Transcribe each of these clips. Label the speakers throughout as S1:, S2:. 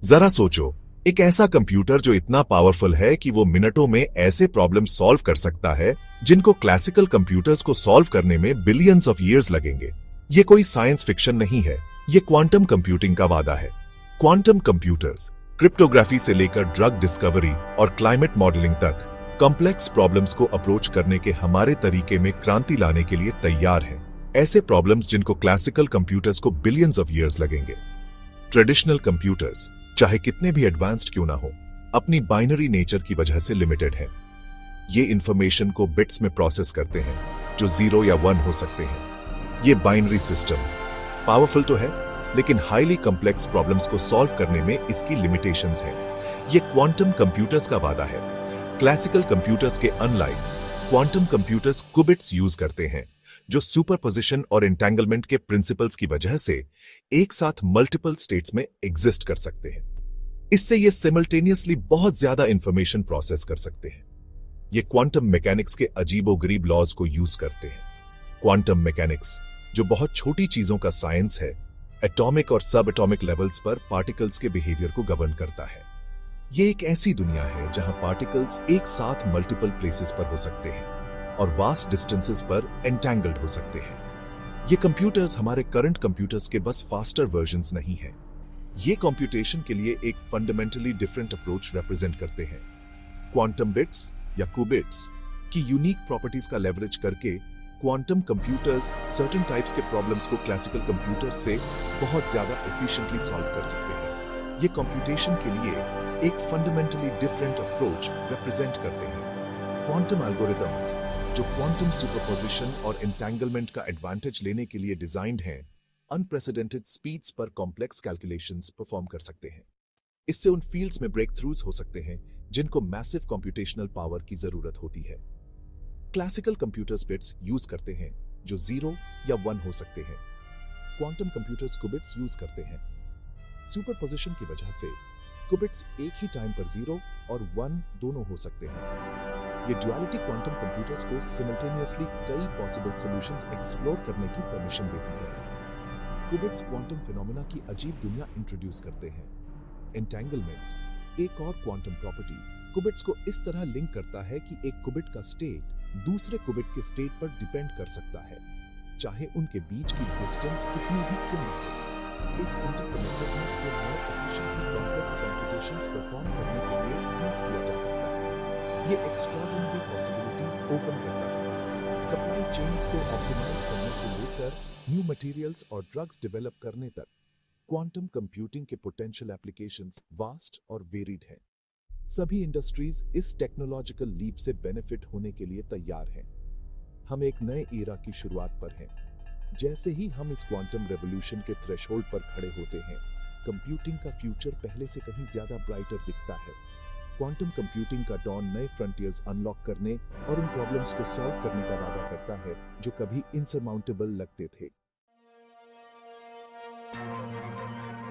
S1: जरा सोचो, एक ऐसा कंप्यूटर जो इतना पावरफुल है कि वो मिनटों में ऐसे प्रॉब्लम सॉल्व कर सकता है जिनको क्लासिकल कंप्यूटर्स को सॉल्व करने में बिलियंस ऑफ ईयर्स लगेंगे। ये कोई साइंस फिक्शन नहीं है, ये क्वांटम कंप्यूटिंग का वादा है। क्वांटम कंप्यूटर्स क्रिप्टोग्राफी से लेकर ड्रग डिस्कवरी और क्लाइमेट मॉडलिंग तक कॉम्प्लेक्स प्रॉब्लम्स को अप्रोच करने के हमारे तरीके में क्रांति लाने के लिए तैयार हैं। ऐसे प्रॉब्लम्स जिनको क्लासिकल कंप्यूटर्स को बिलियंस ऑफ ईयर्स लगेंगे। ट्रेडिशनल कंप्यूटर्स चाहे कितने भी एडवांस्ड क्यों ना हो, अपनी बाइनरी नेचर की वजह से लिमिटेड हैं। ये इंफॉर्मेशन को बिट्स में प्रोसेस करते हैं जो 0 या 1 हो सकते हैं। ये बाइनरी सिस्टम पावरफुल तो है, लेकिन हाईली कॉम्प्लेक्स प्रॉब्लम्स को सॉल्व करने में इसकी लिमिटेशंस हैं। ये क्वांटम कंप्यूटर्स का वादा है। क्लासिकल कंप्यूटर्स के अनलाइक, क्वांटम कंप्यूटर्स कुबिट्स यूज करते हैं जो सुपरपोजिशन और एंटेंगलमेंट के प्रिंसिपल्स की वजह से एक साथ मल्टीपल स्टेट्स में एग्जिस्ट कर सकते हैं। इससे ये सिमल्टेनियसली बहुत ज्यादा इंफॉर्मेशन प्रोसेस कर सकते हैं। ये क्वांटम मैकेनिक्स के अजीबोगरीब लॉज को यूज करते हैं। क्वांटम मैकेनिक्स जो बहुत छोटी चीजों का साइंस है, एटॉमिक और सब एटॉमिक लेवल्स पर पार्टिकल्स के बिहेवियर को गवर्न करता है। ये एक ऐसी दुनिया है जहां पार्टिकल्स एक साथ मल्टीपल प्लेसेस पर हो सकते हैं और वास्ट डिस्टेंसेस पर एंटैंगल्ड हो सकते हैं। ये कंप्यूटर्स हमारे करंट कंप्यूटर्स के बस फास्टर वर्जन्स नहीं हैं। ये कंप्यूटेशन के लिए एक फंडामेंटली डिफरेंट अप्रोच रिप्रेजेंट करते हैं। क्वांटम बिट्स या कुबिट्स की यूनिक प्रॉपर्टीज का लेवरेज करके क्वांटम कंप्यूटर्स सर्टेन टाइप्स के प्रॉब्लम्स को क्लासिकल कंप्यूटर्स से बहुत ज्यादा एफिशिएंटली सॉल्व कर सकते हैं। ये कंप्यूटेशन के लिए एक फंडामेंटली डिफरेंट अप्रोच रिप्रेजेंट करते हैं। क्वांटम एल्गोरिथम्स जो क्वांटम सुपरपोजिशन और एंटेंगलमेंट का एडवांटेज लेने के लिए डिजाइंड हैं, अनप्रेसिडेंटेड स्पीड्स पर कॉम्प्लेक्स कैलकुलेशंस परफॉर्म कर सकते हैं। इससे उन फील्ड्स में ब्रेक थ्रूज हो सकते हैं जिनको मैसिव कंप्यूटेशनल पावर की जरूरत होती है। क्लासिकल कंप्यूटर्स बिट्स यूज करते हैं जो 0 या 1 हो सकते हैं। क्वांटम कंप्यूटर्स कुबिट्स यूज करते हैं। सुपरपोजिशन की वजह से कुबिट्स एक ही टाइम पर 0 और 1 दोनों हो सकते हैं। ये ड्युअलिटी क्वांटम कंप्यूटर्स को सिमल्टेनियसली कई पॉसिबल सॉल्यूशंस एक्सप्लोर करने की परमिशन देती है। कुबिट्स क्वांटम फिनोमेना की अजीब दुनिया इंट्रोड्यूस करते हैं। एंटेंगलमेंट एक और क्वांटम प्रॉपर्टी कुबिट्स को इस तरह लिंक करता है कि एक कुबिट का स्टेट दूसरे कुबिट के स्टेट पर डिपेंड कर सकता है, चाहे उनके बीच की डिस्टेंस कितनी भी क्यों न हो। इस इंटरकनेक्टेडनेस को more efficiently complex computations perform करने के लिए यूज किया जा सकता है। ये एक्स्ट्राऑर्डिनरी पॉसिबिलिटीज ओपन करता है। सप्लाई चेन्स को ऑप्टिमाइज करने से लेकर न्यू मटेरियल्स और ड्रग्स डेवलप करने तक क्वांटम कंप्यूटिंग के पोटेंशियल एप्लीकेशंस वास्ट और वेरिड हैं। सभी इंडस्ट्रीज इस टेक्नोलॉजिकल लीप से बेनिफिट होने के लिए तैयार हैं। हम एक नए एरा की शुरुआत पर हैं। जैसे ही हम इस क्वांटम रेवोल्यूशन के थ्रेशोल्ड पर खड़े होते हैं, कंप्यूटिंग का फ्यूचर पहले से कहीं ज्यादा ब्राइटर दिखता है। क्वांटम कंप्यूटिंग का डॉन नए फ्रंटियर्स अनलॉक करने और उन प्रॉब्लम्स को सॉल्व करने का वादा करता है जो कभी इनसरमाउंटेबल लगते थे।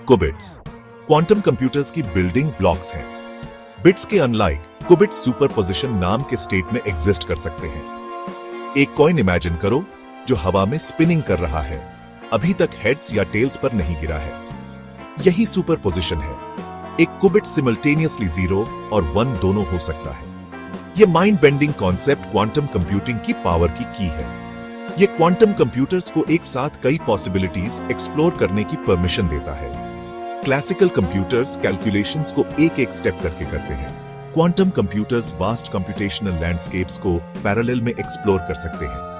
S2: कुबिट्स क्वांटम कंप्यूटर्स की बिल्डिंग ब्लॉक्स हैं। बिट्स के अनलाइक कुबिट्स सुपरपोजिशन नाम के स्टेट में एग्जिस्ट कर सकते हैं। एक कॉइन इमेजिन करो जो हवा में स्पिनिंग कर रहा है, अभी तक हेड्स या टेल्स पर नहीं गिरा है। यही सुपरपोजिशन है। एक कुबिट सिमल्टेनियसली 0 और 1 दोनों हो सकता है। यह mind bending concept quantum computing की पावर की है। यह क्वांटम कंप्यूटर्स को एक साथ कई पॉसिबिलिटीज एक्सप्लोर करने की परमिशन देता है। क्लासिकल कंप्यूटर्स कैलकुलेशंस को एक एक स्टेप करके करते हैं। Quantum computers vast computational landscapes को पैरेलल में एक्सप्लोर कर सकते हैं।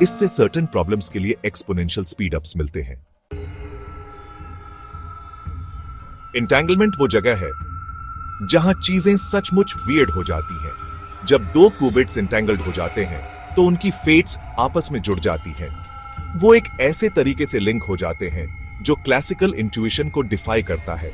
S2: इससे सर्टेन प्रॉब्लम्स के लिए एक्सपोनेंशियल स्पीड अप्स मिलते हैं। एंटेंगलमेंट वो जगह है जहां चीजें सचमुच वियर्ड हो जाती हैं। जब दो क्यूबिट्स एंटेंगल्ड हो जाते हैं तो उनकी फेट्स आपस में जुड़ जाती हैं। वो एक ऐसे तरीके से लिंक हो जाते हैं जो क्लासिकल इंट्यूशन को डिफाई करता है।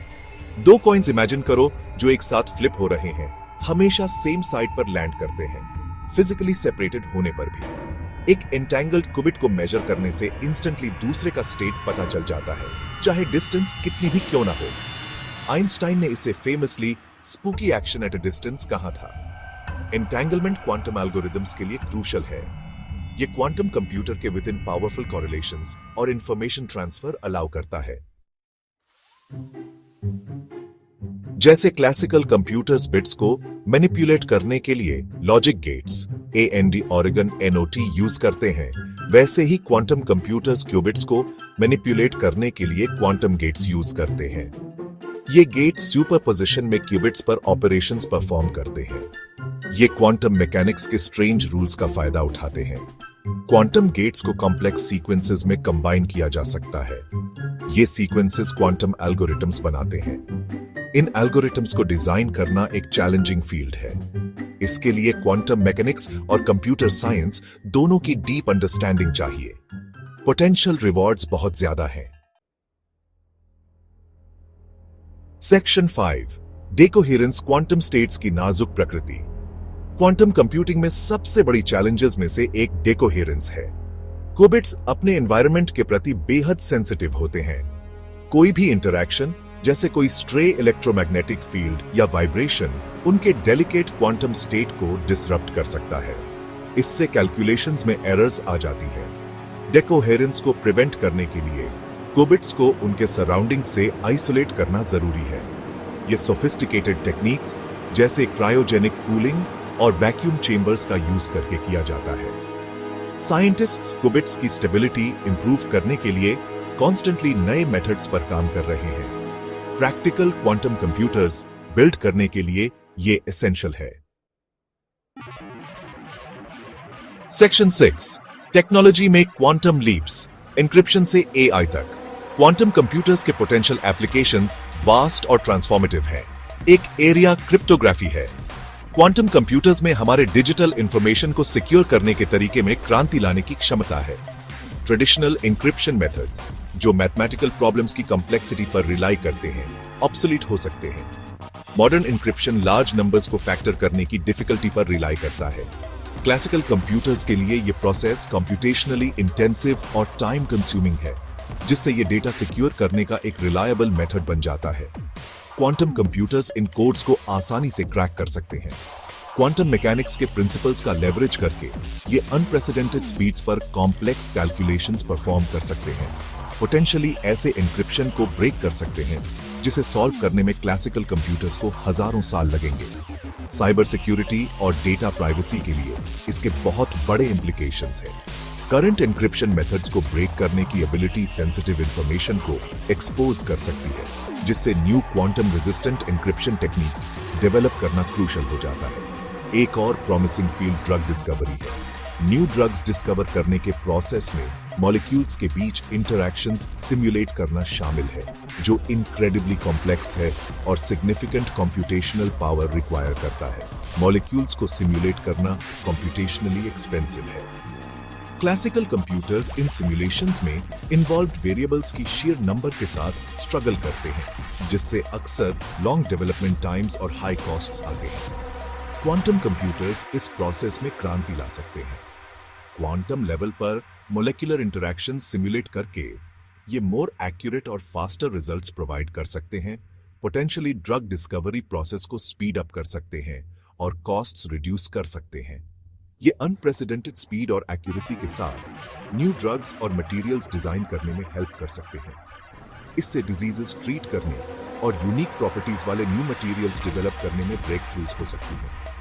S2: दो कॉइन्स इमेजिन करो जो एक साथ फ्लिप हो रहे हैं, हमेशा सेम साइड पर लैंड करते हैं, फिजिकली सेपरेटेड होने पर भी। एक एंटेंगल्ड कुबिट को मेजर करने से इंस्टेंटली दूसरे का स्टेट पता चल जाता है, चाहे डिस्टेंस कितनी भी क्यों ना हो। आइंस्टाइन ने इसे famously spooky action at a distance कहा था। एंटेंगलमेंट क्वांटम एल्गोरिथम्स के लिए क्रूशल है। ये क्वांटम कंप्यूटर के विद इन पावरफुल कॉरिलेशंस और इंफॉर्मेशन ट्रांसफर अलाउ करता है।
S1: जैसे क्लासिकल कंप्यूटर्स बिट्स को मैनिपुलेट करने के लिए logic gates AND Oregon NOT use करते हैं, वैसे ही क्वांटम कंप्यूटर्स क्यूबिट्स को मैनिपुलेट करने के लिए क्वांटम गेट्स यूज करते हैं। ये गेट्स सुपरपोजिशन में क्यूबिट्स पर ऑपरेशंस परफॉर्म करते हैं। ये क्वांटम मैकेनिक्स के स्ट्रेंज रूल्स का फायदा उठाते हैं। क्वांटम गेट्स को कॉम्प्लेक्स सीक्वेंसेस में कंबाइन किया जा सकता है। ये सीक्वेंसेस क्वांटम एल्गोरिथम्स बनाते हैं। इन एल्गोरिथम्स को डिजाइन करना एक चैलेंजिंग फील्ड है। इसके लिए क्वांटम मैकेनिक्स और कंप्यूटर साइंस दोनों की डीप अंडरस्टैंडिंग चाहिए। पोटेंशियल रिवॉर्ड्स बहुत ज्यादा हैं। सेक्शन 5 डेकोहेरेंस क्वांटम स्टेट्स की नाजुक प्रकृति। क्वांटम कंप्यूटिंग में सबसे बड़ी चैलेंजेस में से एक डेकोहेरेंस है। क्यूबिट्स अपने एनवायरनमेंट के प्रति बेहद सेंसिटिव होते हैं। कोई भी इंटरैक्शन, जैसे कोई स्ट्रे इलेक्ट्रोमैग्नेटिक फील्ड या वाइब्रेशन, उनके डेलिकेट क्वांटम स्टेट को डिसरप्ट कर सकता है। इससे कैलकुलेशंस में एरर्स आ जाती है। डेकोहेरेंस को प्रिवेंट करने के लिए क्यूबिट्स को उनके सराउंडिंग से आइसोलेट करना जरूरी है। ये सोफिस्टिकेटेड टेक्निक्स जैसे क्रायोजेनिक कूलिंग और वैक्यूम चेंबर्स का यूज करके किया जाता है। साइंटिस्ट्स क्यूबिट्स की स्टेबिलिटी इंप्रूव करने के लिए कॉन्स्टेंटली नए मेथड्स पर काम कर रहे हैं। प्रैक्टिकल क्वांटम कंप्यूटर्स बिल्ड करने के लिए ये एसेंशियल है। सेक्शन 6 टेक्नोलॉजी में क्वांटम लीप्स, एन्क्रिप्शन से AI तक। क्वांटम कंप्यूटर्स के पोटेंशियल एप्लीकेशंस वास्ट और ट्रांसफॉर्मेटिव हैं। एक एरिया क्रिप्टोग्राफी है। क्वांटम कंप्यूटर्स में हमारे डिजिटल इंफॉर्मेशन को सिक्योर करने के तरीके में क्रांति लाने की क्षमता है। ट्रेडिशनल एन्क्रिप्शन मेथड्स, जो मैथमेटिकल प्रॉब्लम्स की कॉम्प्लेक्सिटी पर रिलाई करते हैं, ऑब्सोलीट हो सकते हैं। मॉडर्न एन्क्रिप्शन लार्ज नंबर्स को फैक्टर करने की डिफिकल्टी पर रिलाई करता है। क्लासिकल कंप्यूटर्स के लिए यह प्रोसेस कंप्यूटेशनली इंटेंसिव और टाइम कंज्यूमिंग है, जिससे यह डेटा सिक्योर करने का एक रिलायबल मेथड बन जाता है। क्वांटम कंप्यूटर्स इन कोड्स को आसानी से क्रैक कर सकते हैं। क्वांटम मैकेनिक्स के प्रिंसिपल्स का लेवरेज करके ये अनप्रेसिडेंटेड स्पीड्स पर कॉम्प्लेक्स कैलकुलेशंस परफॉर्म कर सकते हैं। पोटेंशियली ऐसे एन्क्रिप्शन को ब्रेक कर सकते हैं जिसे सॉल्व करने में क्लासिकल कंप्यूटर्स को हजारों साल लगेंगे। साइबर सिक्योरिटी और डेटा प्राइवेसी के लिए इसके बहुत बड़े इंप्लीकेशंस हैं। करंट एन्क्रिप्शन मेथड्स को ब्रेक करने की एबिलिटी सेंसिटिव इंफॉर्मेशन को एक्सपोज कर सकती है, जिससे new quantum resistant encryption techniques develop करना क्रूशियल हो जाता है। एक और प्रॉमिसिंग फील्ड ड्रग डिस्कवरी है। न्यू ड्रग्स डिस्कवर करने के प्रोसेस में मॉलिक्यूल्स के बीच इंटरैक्शंस सिमुलेट करना शामिल है, जो इनक्रेडिबली कॉम्प्लेक्स है और सिग्निफिकेंट कंप्यूटेशनल पावर रिक्वायर करता है। मॉलिक्यूल्स को सिमुलेट करना कंप्यूटेशनली एक्सपेंसिव है। क्लासिकल कंप्यूटर्स इन सिमुलेशंस में इन्वॉल्व्ड वेरिएबल्स की शेयर नंबर के साथ स्ट्रगल करते हैं, जिससे अक्सर लॉन्ग डेवलपमेंट टाइम्स और हाई कॉस्ट्स आते हैं। क्वांटम कंप्यूटर्स इस प्रोसेस में क्रांति ला सकते हैं। क्वांटम लेवल पर मोलेकुलर इंटरैक्शंस सिमुलेट करके ये मोर एक्यूरेट और फास्टर रिजल्ट्स प्रोवाइड कर सकते हैं। पोटेंशियली ड्रग डिस्कवरी प्रोसेस को स्पीड अप कर सकते हैं और कॉस्ट्स रिड्यूस कर सकते हैं। ये अनप्रेसिडेंटेड स्पीड और एक्यूरेसी के साथ न्यू ड्रग्स और मटेरियल्स डिजाइन करने में हेल्प कर सकते हैं। इससे डिजीजेस ट्रीट करने और यूनिक प्रॉपर्टीज वाले न्यू मटेरियल्स डेवलप करने में ब्रेक थ्रूज हो सकती हैं।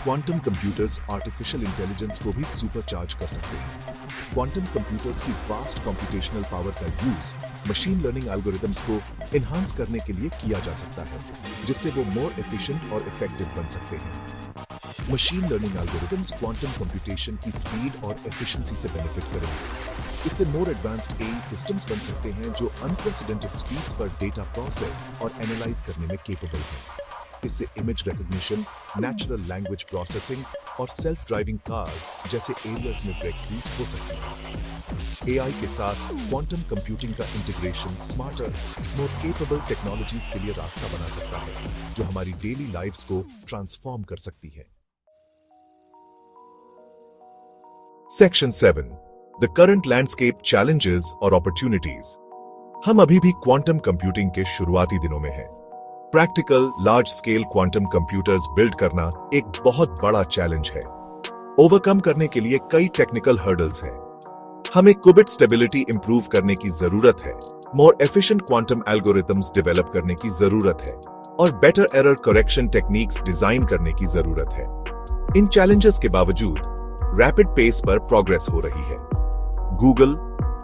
S1: क्वांटम कंप्यूटर्स आर्टिफिशियल इंटेलिजेंस को भी सुपरचार्ज कर सकते हैं। क्वांटम कंप्यूटर्स की वास्ट कंप्यूटेशनल पावर का यूज मशीन लर्निंग एल्गोरिथम्स को एनहांस करने के लिए किया जा सकता है, जिससे वो मोर एफिशिएंट और इफेक्टिव बन सकते हैं। Machine learning algorithms quantum computation की स्पीड और एफिशिएंसी से बेनिफिट करेंगे। इससे मोर एडवांस्ड एआई सिस्टम्स बन सकते हैं जो अनप्रेसिडेंटेड स्पीड्स पर डेटा प्रोसेस और एनालाइज करने में केपेबल हैं। इससे image recognition, natural language processing और सेल्फ ड्राइविंग कार्स जैसे एरियाज में ब्रेक थ्रूज हो सकते हैं। एआई के साथ क्वांटम कंप्यूटिंग का integration smarter, more capable technologies के लिए रास्ता बना सकता है, जो हमारी डेली लाइव्स को ट्रांसफॉर्म कर सकती है। Section 7 the current landscape challenges और अपॉर्चुनिटीज। हम अभी भी क्वांटम कंप्यूटिंग के शुरुआती दिनों में हैं। Practical large scale quantum computers build करना एक बहुत बड़ा चैलेंज है। ओवरकम करने के लिए कई टेक्निकल हर्डल्स हैं। हमें क्यूबिट स्टेबिलिटी इंप्रूव करने की जरूरत है, more efficient quantum algorithms develop करने की जरूरत है, और better error correction techniques design करने की जरूरत है। इन चैलेंजेस के बावजूद रैपिड पेस पर प्रोग्रेस हो रही है। गूगल,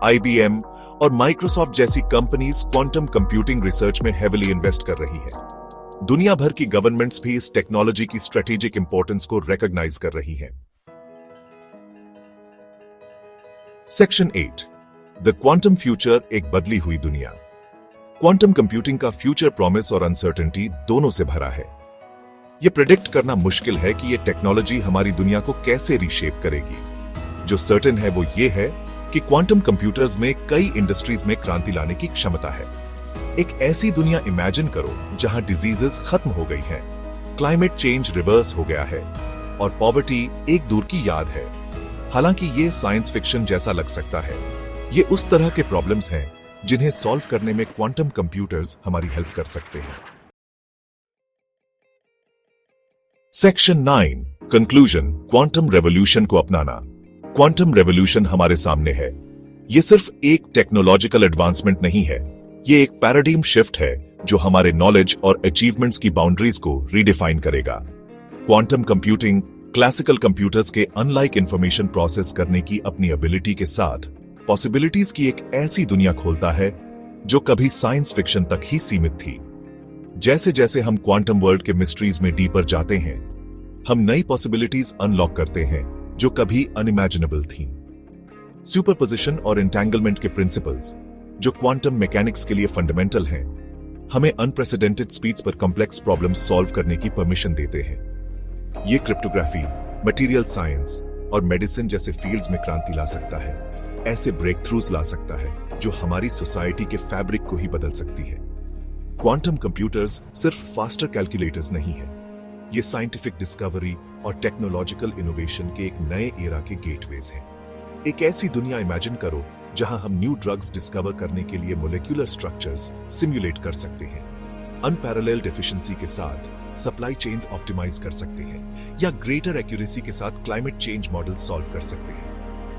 S1: IBM और माइक्रोसॉफ्ट जैसी कंपनीज क्वांटम कंप्यूटिंग रिसर्च में हेविली इन्वेस्ट कर रही है। दुनिया भर की गवर्नमेंट्स भी इस टेक्नोलॉजी की स्ट्रेटेजिक इंपॉर्टेंस को रिकॉग्नाइज कर रही हैं। सेक्शन 8, द क्वांटम फ्यूचर, एक बदली हुई दुनिया। क्वांटम कंप्यूटिंग का फ्यूचर प्रॉमिस और अनसर्टेनिटी दोनों से भरा है। यह प्रेडिक्ट करना मुश्किल है कि यह टेक्नोलॉजी हमारी दुनिया को कैसे रीशेप करेगी। जो सर्टेन है वो ये है कि क्वांटम कंप्यूटर्स में कई इंडस्ट्रीज में क्रांति लाने की क्षमता है। एक ऐसी दुनिया इमेजिन करो जहां डिजीजेस खत्म हो गई हैं, क्लाइमेट चेंज रिवर्स हो गया है और पॉवर्टी एक दूर की याद है। हालांकि ये साइंस फिक्शन जैसा लग सकता है, ये उस तरह के प्रॉब्लम्स हैं जिन्हें सॉल्व करने में क्वांटम कंप्यूटर्स हमारी हेल्प कर सकते हैं। सेक्शन 9, कंक्लूजन, क्वांटम रेवोल्यूशन को अपनाना। क्वांटम रेवोल्यूशन हमारे सामने है। यह सिर्फ एक टेक्नोलॉजिकल एडवांसमेंट नहीं है, यह एक पैराडाइम शिफ्ट है जो हमारे नॉलेज और अचीवमेंट्स की बाउंड्रीज को रीडिफाइन करेगा। क्वांटम कंप्यूटिंग क्लासिकल कंप्यूटर्स के अनलाइक इंफॉर्मेशन प्रोसेस करने की अपनी एबिलिटी के साथ पॉसिबिलिटीज की एक ऐसी दुनिया खोलता है जो कभी साइंस फिक्शन तक ही सीमित थी। जैसे जैसे हम क्वांटम वर्ल्ड के मिस्ट्रीज में डीपर जाते हैं, हम नई पॉसिबिलिटीज अनलॉक करते हैं जो कभी अनइमेजिनेबल थी। सुपरपोजिशन और एंटेंगलमेंट के प्रिंसिपल्स, जो क्वांटम मैकेनिक्स के लिए फंडामेंटल हैं, हमें अनप्रेसिडेंटेड स्पीड्स पर कॉम्प्लेक्स प्रॉब्लम्स सॉल्व करने की परमिशन देते हैं। ये क्रिप्टोग्राफी, मटेरियल साइंस और मेडिसिन जैसे फील्ड्स में क्रांति ला सकता है। ऐसे ब्रेक थ्रूज ला सकता है जो हमारी सोसाइटी के फैब्रिक को ही बदल सकती है। क्वांटम कंप्यूटर्स सिर्फ फास्टर कैलकुलेटर्स नहीं है, ये साइंटिफिक डिस्कवरी और टेक्नोलॉजिकल इनोवेशन के एक नए एरा के गेटवेज हैं। एक ऐसी दुनिया इमेजिन करो जहां हम न्यू ड्रग्स डिस्कवर करने के लिए मोलेक्युलर स्ट्रक्चर्स सिम्युलेट कर सकते हैं, अनपैरेलल्ड एफिशिएंसी के साथ सप्लाई चेन्स ऑप्टिमाइज कर सकते हैं या ग्रेटर एक्यूरेसी के साथ क्लाइमेट चेंज मॉडल सॉल्व कर सकते हैं।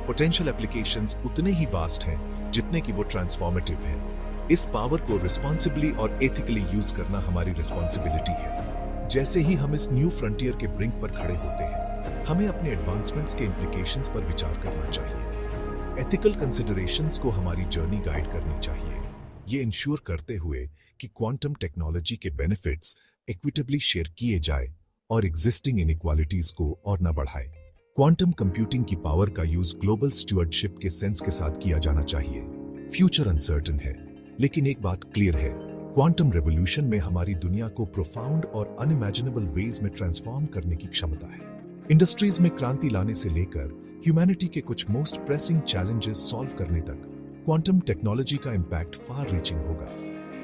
S1: पोटेंशियल एप्लीकेशंस उतने ही वास्ट हैं जितने कि वो ट्रांसफॉर्मेटिव हैं। इस पावर को रिस्पॉन्सिबली और एथिकली यूज करना हमारी रिस्पॉन्सिबिलिटी है। जैसे ही हम इस न्यू फ्रंटियर के ब्रिंक पर खड़े होते हैं, हमें अपने एडवांसमेंट्स के इम्प्लीकेशंस पर विचार करना चाहिए। एथिकल कंसिडरेशंस को हमारी जर्नी गाइड करनी चाहिए, ये इंश्योर करते हुए कि क्वांटम टेक्नोलॉजी के बेनिफिट्स इक्विटेबली शेयर किए जाए और एग्जिस्टिंग इनइक्वालिटीज को और न बढ़ाए। क्वांटम कंप्यूटिंग की पावर का यूज ग्लोबल स्टुअर्डशिप के सेंस के साथ किया जाना चाहिए। फ्यूचर अनसर्टेन है, लेकिन एक बात क्लियर है, क्वांटम रेवोल्यूशन में हमारी दुनिया को प्रोफाउंड और अनइमेजिनेबल वेज में ट्रांसफॉर्म करने की क्षमता है। इंडस्ट्रीज में क्रांति लाने से लेकर ह्यूमैनिटी के कुछ मोस्ट प्रेसिंग चैलेंजेस सॉल्व करने तक क्वांटम टेक्नोलॉजी का इम्पैक्ट फार रीचिंग होगा।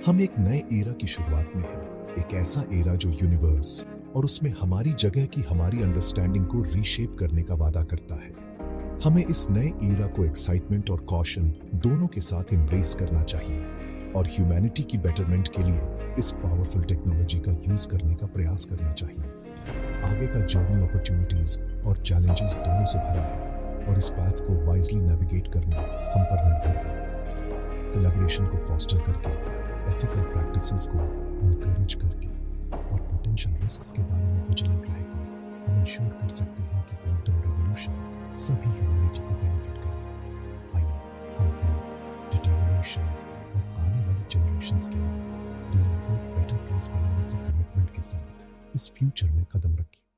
S1: हम एक नए एरा की शुरुआत में हैं, एक ऐसा एरा जो यूनिवर्स और उसमें हमारी जगह की हमारी अंडरस्टैंडिंग को रीशेप करने का वादा करता है। हमें इस नए एरा को एक्साइटमेंट और कॉशन दोनों के साथ एम्ब्रेस करना चाहिए और ह्यूमैनिटी की बेटरमेंट के लिए इस पावरफुल टेक्नोलॉजी का यूज करने का प्रयास करना चाहिए। आगे का जर्नी अपॉर्चुनिटीज और चैलेंजेस दोनों से भरा है और इस पाथ को वाइजली नेविगेट करना हम पर निर्भर है। कोलैबोरेशन को फॉस्टर करके, एथिकल प्रैक्टिसेस को एनकरेज करके और पोटेंशियल रिस्क्स के बारे में विजिलेंट रहकर हम इंश्योर कर सकते हैं कि क्वांटम रेवोल्यूशन सभी ह्यूमैनिटी को बेनिफिट करे। आइए हम होप, डिटर्मिनेशन और आने वाली जनरेशंस के लिए दुनिया को एक बेटर प्लेस बनाने की कमिटमेंट के साथ इस फ्यूचर में कदम रखें।